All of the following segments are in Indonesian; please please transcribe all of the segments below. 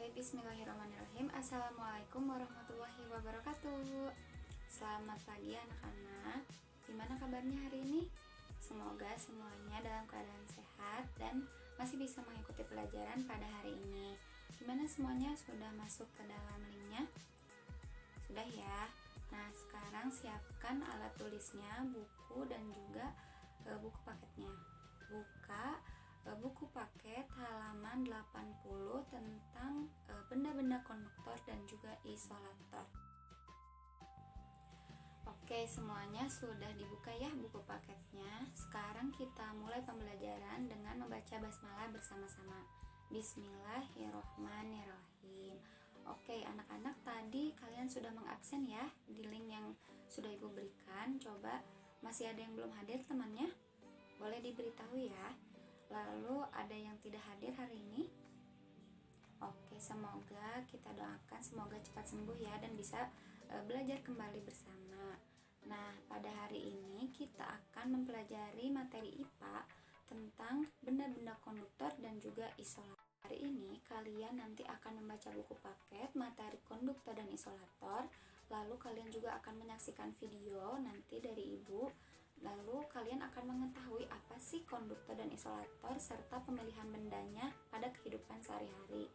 Bismillahirrahmanirrahim. Assalamualaikum warahmatullahi wabarakatuh. Selamat pagi anak-anak. Gimana kabarnya hari ini? Semoga semuanya dalam keadaan sehat dan masih bisa mengikuti pelajaran pada hari ini. Gimana semuanya, sudah masuk ke dalam linknya? Sudah ya? Nah, sekarang siapkan alat tulisnya, buku dan juga buku paketnya. Buka buku paket halaman 80 tentang benda-benda konduktor dan juga isolator. Oke, semuanya sudah dibuka ya buku paketnya. Sekarang kita mulai pembelajaran dengan membaca basmalah bersama-sama. Bismillahirrohmanirrohim. Oke, anak-anak, tadi kalian sudah mengabsen ya di link yang sudah Ibu berikan. Coba masih ada yang belum hadir temannya? Boleh diberitahu ya. Lalu ada yang tidak hadir hari ini? Oke, semoga kita doakan semoga cepat sembuh ya dan bisa belajar kembali bersama. Nah, pada hari ini kita akan mempelajari materi IPA tentang benda-benda konduktor dan juga isolator. Hari ini kalian nanti akan membaca buku paket materi konduktor dan isolator. Lalu kalian juga akan menyaksikan video nanti dari Ibu. Lalu kalian akan mengetahui apa sih konduktor dan isolator serta pemilihan bendanya pada kehidupan sehari-hari.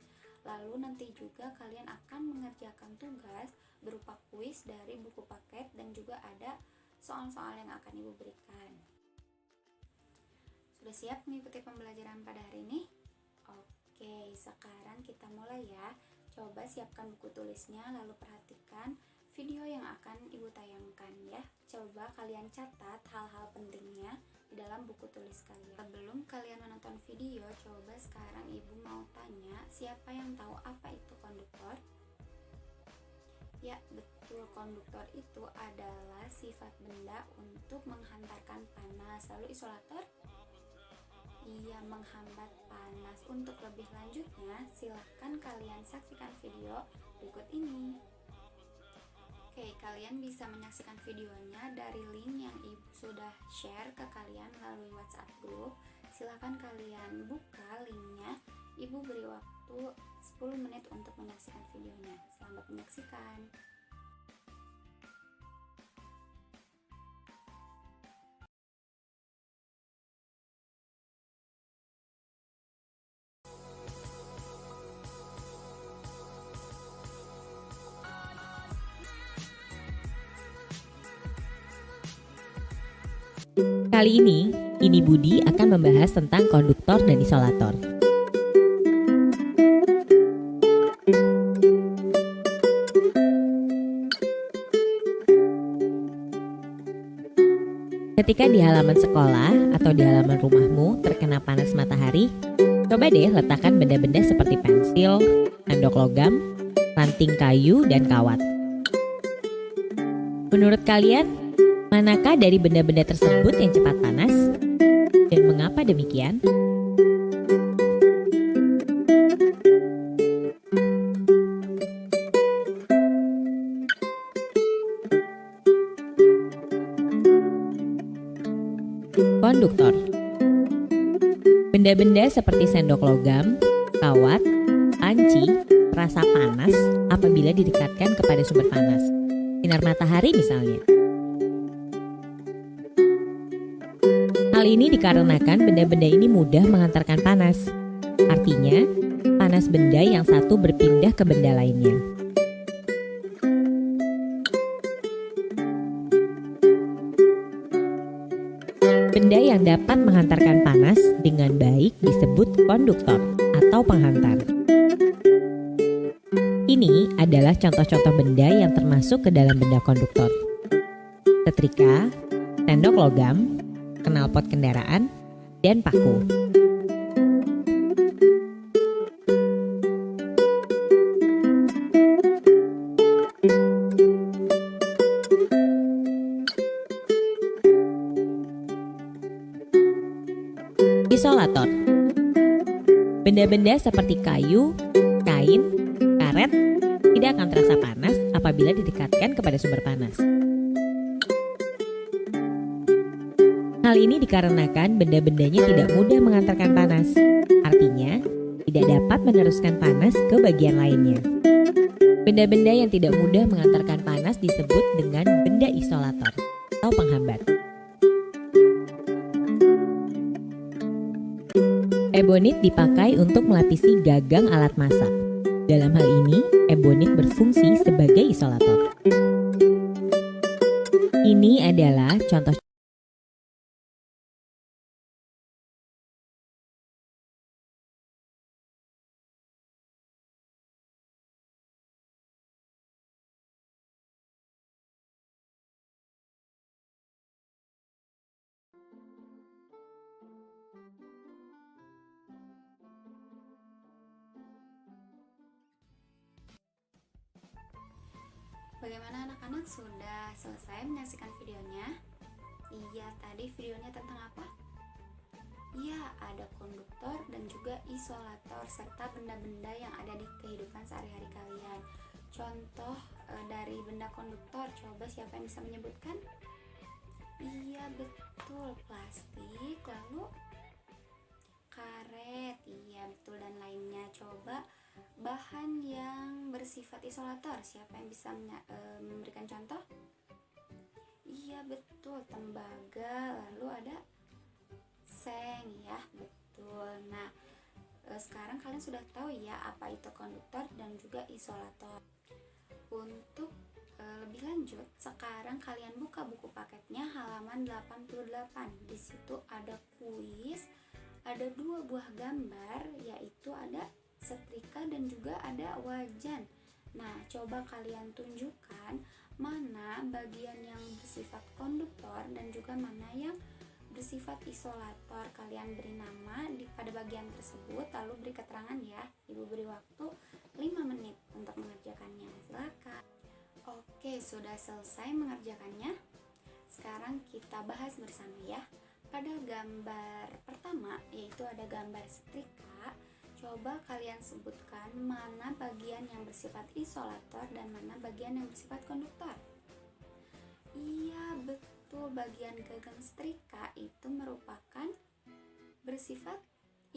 Lalu nanti juga kalian akan mengerjakan tugas berupa kuis dari buku paket dan juga ada soal-soal yang akan Ibu berikan. Sudah siap mengikuti pembelajaran pada hari ini? Oke, sekarang kita mulai ya. Coba siapkan buku tulisnya, lalu perhatikan video yang akan Ibu tayangkan ya. Coba kalian catat hal-hal pentingnya di dalam buku tulis kalian. Sebelum kalian menonton video, coba sekarang Ibu mau tanya, siapa yang tahu apa itu konduktor? Ya, betul, konduktor itu adalah sifat benda untuk menghantarkan panas. Lalu isolator? Ia menghambat panas. Untuk lebih lanjutnya, silahkan kalian saksikan video berikut ini. Oke, kalian bisa menyaksikan videonya dari link yang Ibu sudah share ke kalian melalui WhatsApp group. Silahkan kalian buka linknya. Ibu beri waktu 10 menit untuk menyaksikan videonya. Selamat menyaksikan. Kali ini Budi akan membahas tentang konduktor dan isolator. Ketika di halaman sekolah atau di halaman rumahmu terkena panas matahari, coba deh letakkan benda-benda seperti pensil, sendok logam, ranting kayu, dan kawat. Menurut kalian, manakah dari benda-benda tersebut yang cepat panas? Dan mengapa demikian? Konduktor. Benda-benda seperti sendok logam, kawat, panci, terasa panas apabila didekatkan kepada sumber panas. Sinar matahari misalnya. Hal ini dikarenakan benda-benda ini mudah menghantarkan panas. Artinya, panas benda yang satu berpindah ke benda lainnya. Benda yang dapat menghantarkan panas dengan baik disebut konduktor atau penghantar. Ini adalah contoh-contoh benda yang termasuk ke dalam benda konduktor. Setrika, sendok logam, knalpot kendaraan, dan paku. Isolator. Benda-benda seperti kayu, kain, karet tidak akan terasa panas apabila didekatkan kepada sumber panas. Hal ini dikarenakan benda-bendanya tidak mudah mengantarkan panas. Artinya, tidak dapat dapat meneruskan panas ke bagian lainnya. Benda-benda yang tidak mudah mengantarkan panas disebut dengan benda isolator atau penghambat. Ebonit dipakai untuk melapisi gagang alat masak. Dalam hal ini, ebonit berfungsi sebagai isolator. Ini adalah contoh. Bagaimana anak-anak, sudah selesai menyaksikan videonya? Iya, tadi videonya tentang apa? Iya, ada konduktor dan juga isolator serta benda-benda yang ada di kehidupan sehari-hari kalian. Contoh dari benda konduktor, coba siapa yang bisa menyebutkan? Iya, betul, plastik, lalu karet, iya betul, dan lainnya. Coba bahan yang bersifat isolator, siapa yang bisa memberikan contoh? Iya betul, tembaga, lalu ada seng, ya betul. Nah, sekarang kalian sudah tahu ya apa itu konduktor dan juga isolator. Untuk lebih lanjut, sekarang kalian buka buku paketnya halaman 88. Di situ ada kuis, ada 2 buah gambar, yaitu ada setrika dan juga ada wajan. Nah, coba kalian tunjukkan mana bagian yang bersifat konduktor dan juga mana yang bersifat isolator. Kalian beri nama pada bagian tersebut, lalu beri keterangan ya. Ibu beri waktu 5 menit untuk mengerjakannya. Silakan. Oke, sudah selesai mengerjakannya. Sekarang kita bahas bersama ya. Pada gambar pertama, yaitu ada gambar setrika, coba kalian sebutkan mana bagian yang bersifat isolator dan mana bagian yang bersifat konduktor. Iya betul, bagian gagang setrika itu merupakan bersifat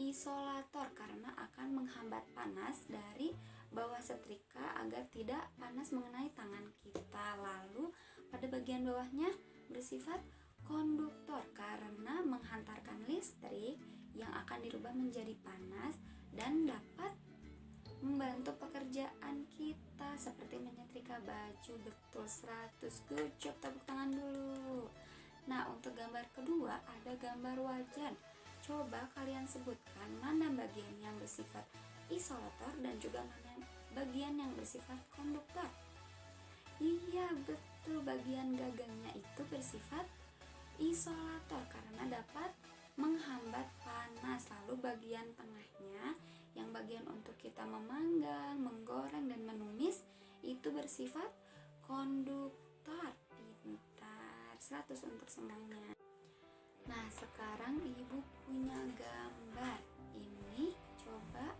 isolator karena akan menghambat panas dari bawah setrika agar tidak panas mengenai tangan kita. Lalu pada bagian bawahnya bersifat konduktor karena menghantarkan listrik yang akan dirubah menjadi panas dan dapat membantu pekerjaan kita seperti menyetrika baju. Betul, 100, good job, tepuk tangan dulu. Nah, untuk gambar kedua ada gambar wajan. Coba kalian sebutkan mana bagian yang bersifat isolator dan juga mana bagian yang bersifat konduktor. Iya betul, bagian gagangnya itu bersifat isolator karena dapat menghambat panas. Lalu bagian tengahnya yang bagian untuk kita memanggang, menggoreng dan menumis itu bersifat konduktor. Pintar, 100 untuk semuanya. Nah, sekarang ibu punya gambar. Ini coba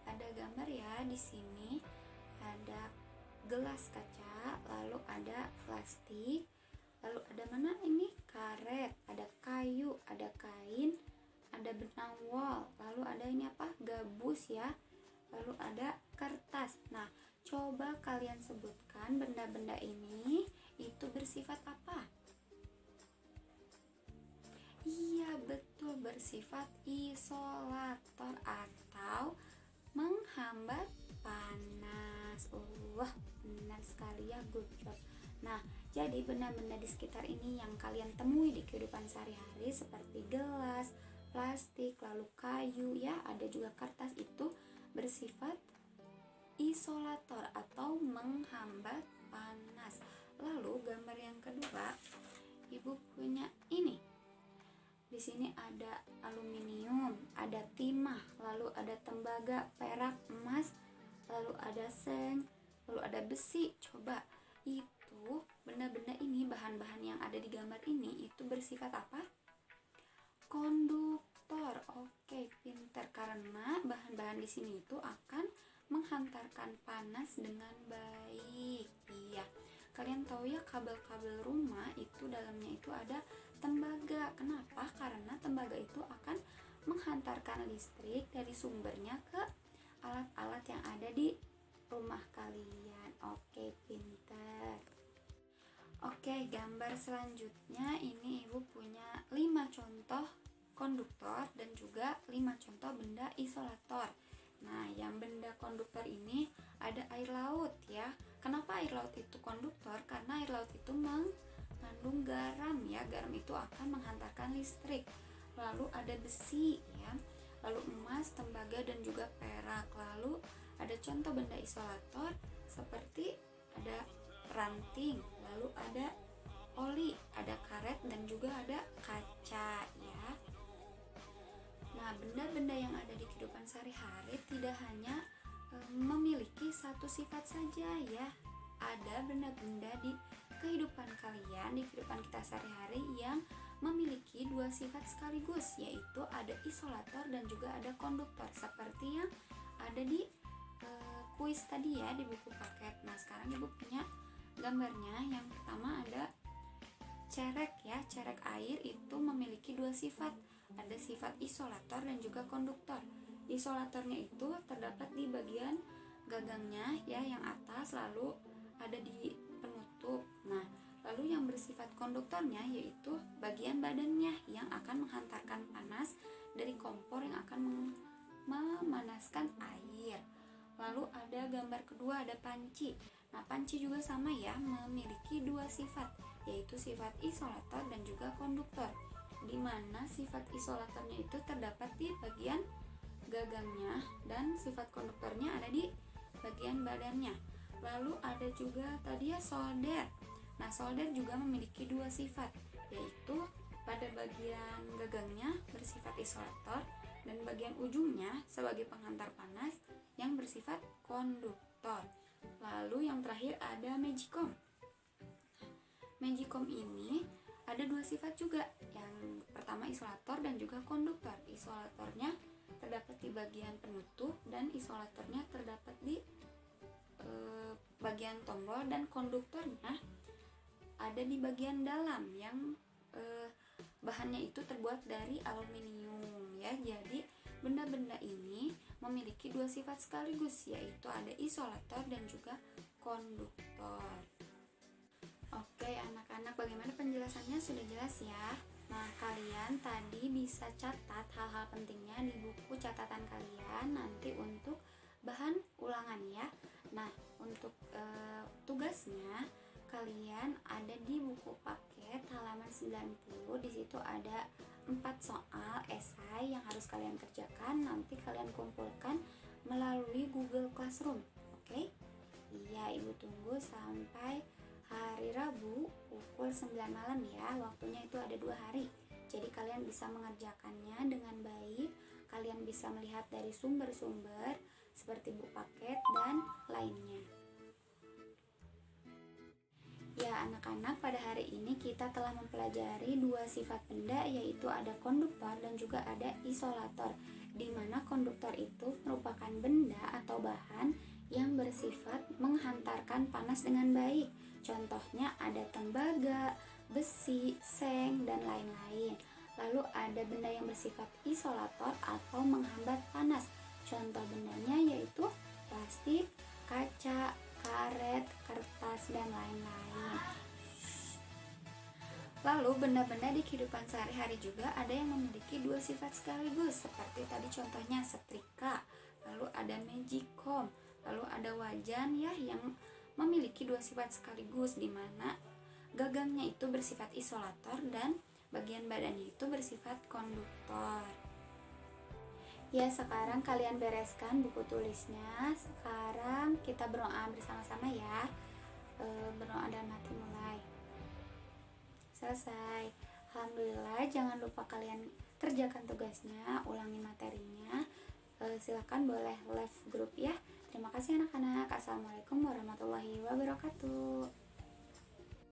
ada gambar ya, di sini ada gelas kaca, lalu ada plastik, lalu ada mana ini? Karet, ada kayu, ada kain, ada benang wol, lalu ada ini apa? Gabus ya, lalu ada kertas. Nah, coba kalian sebutkan benda-benda ini itu bersifat apa? Iya betul, bersifat isolator atau menghambat panas. Benar sekali ya, good job. Nah, jadi benda-benda di sekitar ini yang kalian temui di kehidupan sehari-hari seperti gelas, plastik, lalu kayu ya, ada juga kertas, itu bersifat isolator atau menghambat panas. Lalu gambar yang kedua, ibu punya ini. Di sini ada aluminium, ada timah, lalu ada tembaga, perak, emas, lalu ada seng, lalu ada besi. Coba itu benda-benda ini, bahan-bahan yang ada di gambar ini itu bersifat apa? Konduktor. Oke, pintar, karena bahan-bahan di sini itu akan menghantarkan panas dengan baik. Iya, kalian tahu ya, kabel-kabel rumah itu dalamnya itu ada tembaga. Kenapa? Karena tembaga itu akan menghantarkan listrik dari sumbernya ke di rumah kalian. Oke, pintar. Oke, gambar selanjutnya ini ibu punya 5 contoh konduktor dan juga 5 contoh benda isolator. Nah, yang benda konduktor ini ada air laut ya. Kenapa air laut itu konduktor? Karena air laut itu mengandung garam ya. Garam itu akan menghantarkan listrik. Lalu ada besi ya. Lalu emas, tembaga dan juga perak. Lalu ada contoh benda isolator seperti ada ranting, lalu ada oli, ada karet dan juga ada kaca ya. Nah, benda-benda yang ada di kehidupan sehari-hari tidak hanya memiliki satu sifat saja ya. Ada benda-benda di kehidupan kalian, di kehidupan kita sehari-hari yang memiliki 2 sifat sekaligus, yaitu ada isolator dan juga ada konduktor seperti yang ada di kuis tadi ya di buku paket. Nah, sekarang ibu punya gambarnya. Yang pertama ada cerek ya. Cerek air itu memiliki 2 sifat, ada sifat isolator dan juga konduktor. Isolatornya itu terdapat di bagian gagangnya ya, yang atas, lalu ada di penutup. Nah, lalu yang bersifat konduktornya yaitu bagian badannya yang akan menghantarkan panas dari kompor yang akan memanaskan air. Lalu ada gambar kedua, ada panci. Nah, panci juga sama ya, memiliki 2 sifat, yaitu sifat isolator dan juga konduktor, di mana sifat isolatornya itu terdapat di bagian gagangnya dan sifat konduktornya ada di bagian badannya. Lalu ada juga tadi ya solder. Nah, solder juga memiliki 2 sifat, yaitu pada bagian gagangnya bersifat isolator dan bagian ujungnya sebagai penghantar panas yang bersifat konduktor. Lalu yang terakhir ada magicom. Magicom ini ada 2 sifat juga. Yang pertama isolator dan juga konduktor. Isolatornya terdapat di bagian penutup dan isolatornya terdapat di bagian tombol, dan konduktornya ada di bagian dalam yang bahannya itu terbuat dari aluminium ya. Jadi benda-benda ini memiliki 2 sifat sekaligus, yaitu ada isolator dan juga konduktor. Oke anak-anak, bagaimana penjelasannya? Sudah jelas ya? Nah, kalian tadi bisa catat hal-hal pentingnya di buku catatan kalian nanti untuk bahan ulangan ya. Nah, untuk tugasnya kalian ada di buku paket halaman 90. Di situ ada 4 soal esai yang harus kalian kerjakan. Nanti kalian kumpulkan melalui Google Classroom. Oke? Iya, ibu tunggu sampai hari Rabu pukul 9 malam ya. Waktunya itu ada 2 hari. Jadi kalian bisa mengerjakannya dengan baik. Kalian bisa melihat dari sumber-sumber seperti buku paket dan lainnya. Ya anak-anak, pada hari ini kita telah mempelajari 2 sifat benda, yaitu ada konduktor dan juga ada isolator, di mana konduktor itu merupakan benda atau bahan yang bersifat menghantarkan panas dengan baik. Contohnya ada tembaga, besi, seng, dan lain-lain. Lalu ada benda yang bersifat isolator atau menghambat panas. Contoh bendanya yaitu plastik, kaca, karet, kertas, dan lain-lain. Lalu benda-benda di kehidupan sehari-hari juga ada yang memiliki 2 sifat sekaligus, seperti tadi contohnya setrika, lalu ada magicom, lalu ada wajan ya yang memiliki 2 sifat sekaligus, di mana gagangnya itu bersifat isolator dan bagian badannya itu bersifat konduktor. Ya, sekarang kalian bereskan buku tulisnya. Sekarang kita berdoa bersama-sama ya. Berdoa dalam hati mulai. Selesai. Alhamdulillah, jangan lupa kalian kerjakan tugasnya, ulangi materinya. Silakan boleh live group ya. Terima kasih anak-anak. Assalamualaikum warahmatullahi wabarakatuh.